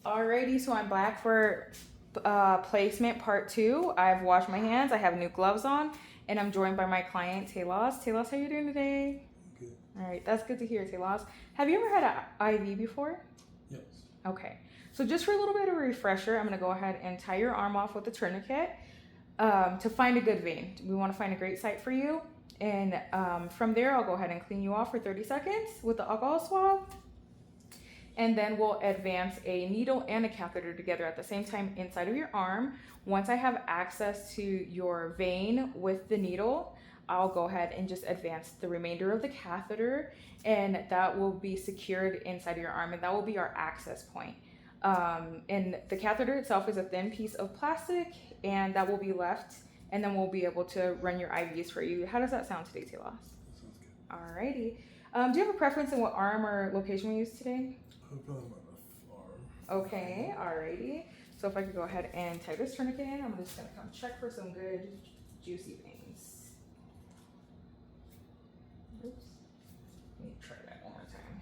Alrighty, so I'm back for placement part 2. I've washed my hands, I have new gloves on, and I'm joined by my client, Talos. Talos, how you doing today? Good. Alright, that's good to hear, Talos. Have you ever had an IV before? Yes. Okay, so just for a little bit of a refresher, I'm going to go ahead and tie your arm off with a tourniquet to find a good vein. We want to find a great site for you, and from there, I'll go ahead and clean you off for 30 seconds with the alcohol swab. And then we'll advance a needle and a catheter together at the same time inside of your arm. Once I have access to your vein with the needle, I'll go ahead and just advance the remainder of the catheter, and that will be secured inside of your arm, and that will be our access point. And the catheter itself is a thin piece of plastic, and that will be left, and then we'll be able to run your IVs for you. How does that sound today, Talos? That sounds good. Alrighty. Do you have a preference in what arm or location we use today? Probably my left arm. Okay, alrighty. So if I could go ahead and tie this tourniquet in, I'm just gonna come check for some good juicy veins. Oops. Let me try that one more time.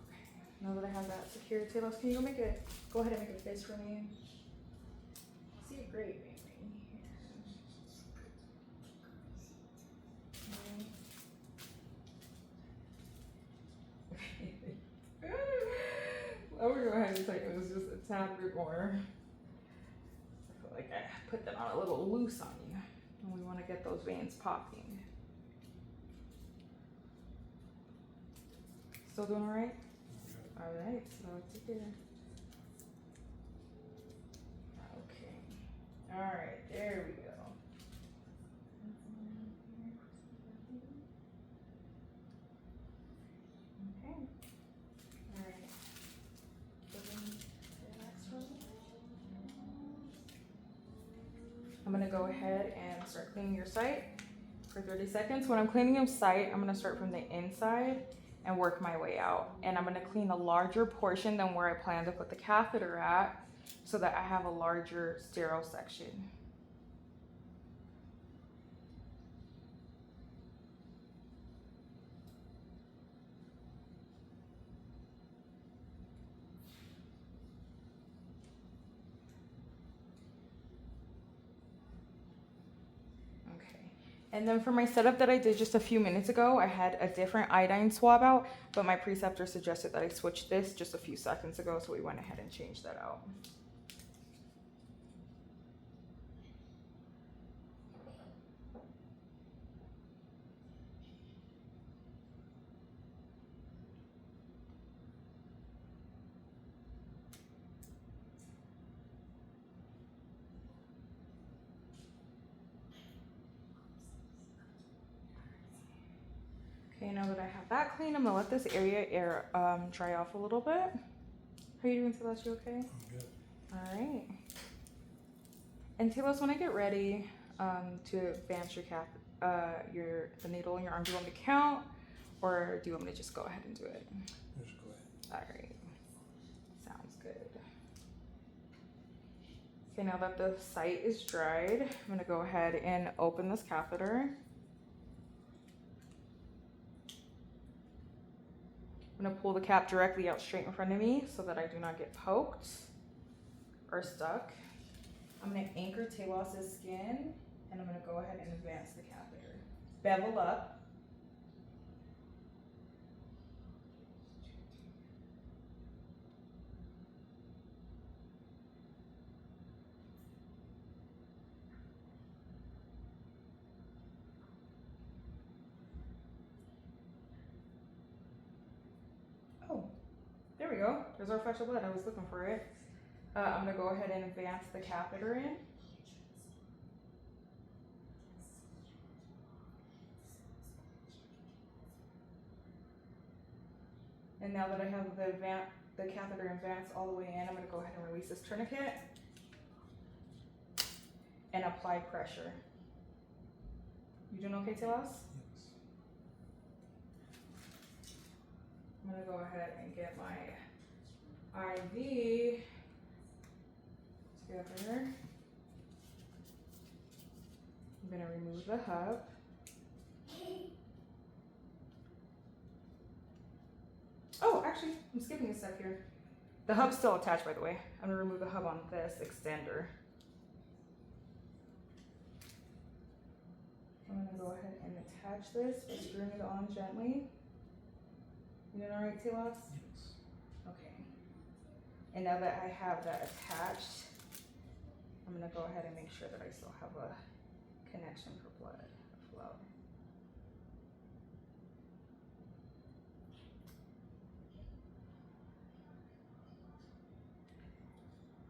Okay, now that I have that secured, Talos, can you go ahead and make a face for me? See a great vein right here. I would go ahead and say it was just a tad bit more. I feel like I put that on a little loose on you, and we want to get those veins popping. Still doing all right? Okay. All right, so it's here. Okay. All right, there we go. Okay. All right. So then relax for a minute. I'm gonna go ahead and start cleaning your site for 30 seconds. When I'm cleaning your site, I'm gonna start from the inside and work my way out. And I'm gonna clean a larger portion than where I plan to put the catheter at, so that I have a larger sterile section. Okay. And then for my setup that I did just a few minutes ago, I had a different iodine swab out, but my preceptor suggested that I switch this just a few seconds ago, so we went ahead and changed that out. Okay, now that I have that clean, I'm gonna let this area dry off a little bit. How are you doing, Talos? You okay? I'm good. All right. And Talos, when I get ready to advance the needle in your arm, do you want me to count, or do you want me to just go ahead and do it? Just go ahead. All right. Sounds good. Okay, now that the site is dried, I'm gonna go ahead and open this catheter. I'm gonna pull the cap directly out straight in front of me so that I do not get poked or stuck. I'm gonna anchor Talos's skin, and I'm gonna go ahead and advance the catheter. Bevel up. Oh, there we go. There's our flash of blood. I was looking for it. I'm gonna go ahead and advance the catheter in. And now that I have the catheter advanced all the way in, I'm gonna go ahead and release this tourniquet and apply pressure. You doing okay, Talos? Yes. I'm gonna go ahead and get my IV together. I'm gonna remove the hub. Oh, actually, I'm skipping a step here. The hub's still attached, by the way. I'm gonna remove the hub on this extender. I'm gonna go ahead and attach this by screwing it on gently. You doing all right, Talos? Yes. Okay. And now that I have that attached, I'm gonna go ahead and make sure that I still have a connection for blood flow.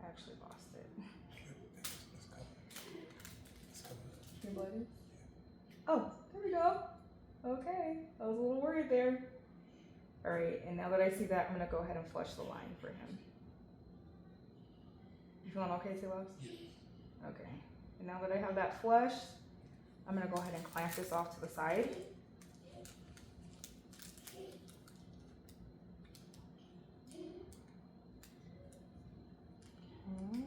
I actually lost it. It's coming. It's coming. Your blood is? Oh, there we go. Okay, I was a little worried there. All right, and now that I see that, I'm gonna go ahead and flush the line for him. You feeling okay, Talos? Yes. Okay, and now that I have that flushed, I'm gonna go ahead and clamp this off to the side. Okay.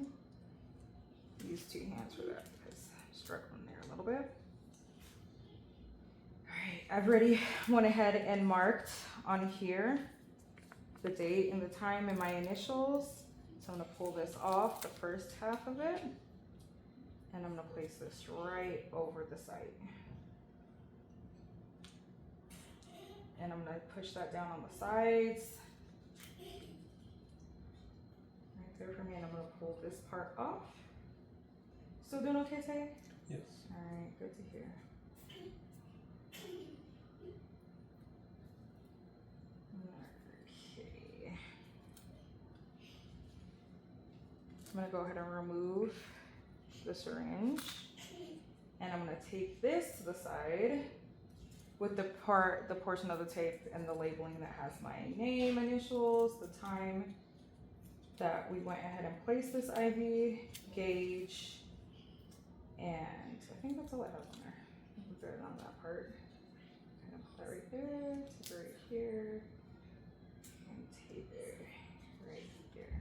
Use 2 hands for that because I'm struggling there a little bit. All right, I've already went ahead and marked on here the date and the time and my initials. So I'm gonna pull this off, the first half of it, and I'm gonna place this right over the site. And I'm gonna push that down on the sides. Right there for me, and I'm gonna pull this part off. Still doing okay, Tay? Yes. All right, good to hear. Okay. I'm gonna go ahead and remove the syringe, and I'm gonna take this to the side with the portion of the tape and the labeling that has my name, initials, the time that we went ahead and placed this IV, gauge, and I think that's all it has on there. Put it on that part. I'm gonna put that right there, tape it right here, and tape it right here.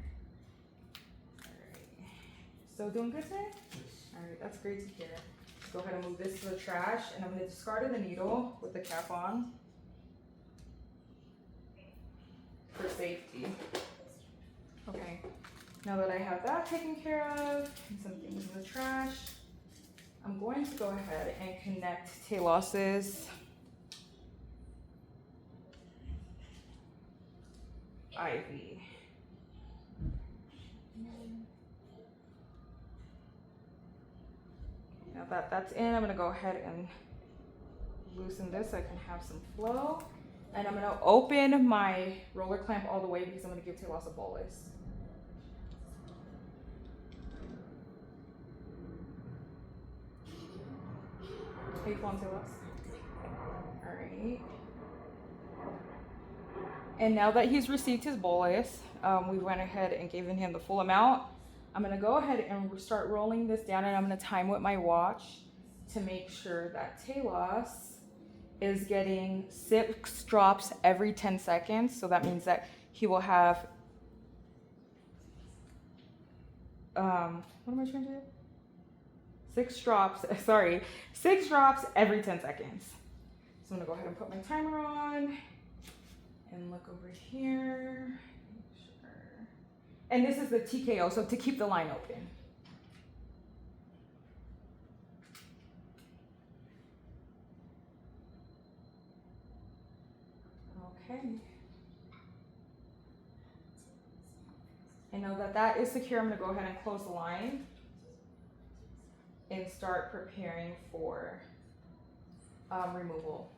Alright. Still doing good today? Yes. Alright, that's great to hear. Go ahead and move this to the trash, and I'm going to discard the needle with the cap on for safety. Okay, now that I have that taken care of, and some things in the trash, I'm going to go ahead and connect Talos's IV. Now that that's in, I'm gonna go ahead and loosen this so I can have some flow. And I'm gonna open my roller clamp all the way because I'm gonna give Talos a bolus. How you feeling, Talos? All right. And now that he's received his bolus, we went ahead and gave him the full amount. I'm gonna go ahead and start rolling this down, and I'm gonna time with my watch to make sure that Talos is getting 6 drops every 10 seconds. So that means that he will have, what am I trying to do? 6 drops every 10 seconds. So I'm gonna go ahead and put my timer on and look over here. And this is the TKO, so to keep the line open. Okay. And now that that is secure, I'm gonna go ahead and close the line and start preparing for removal.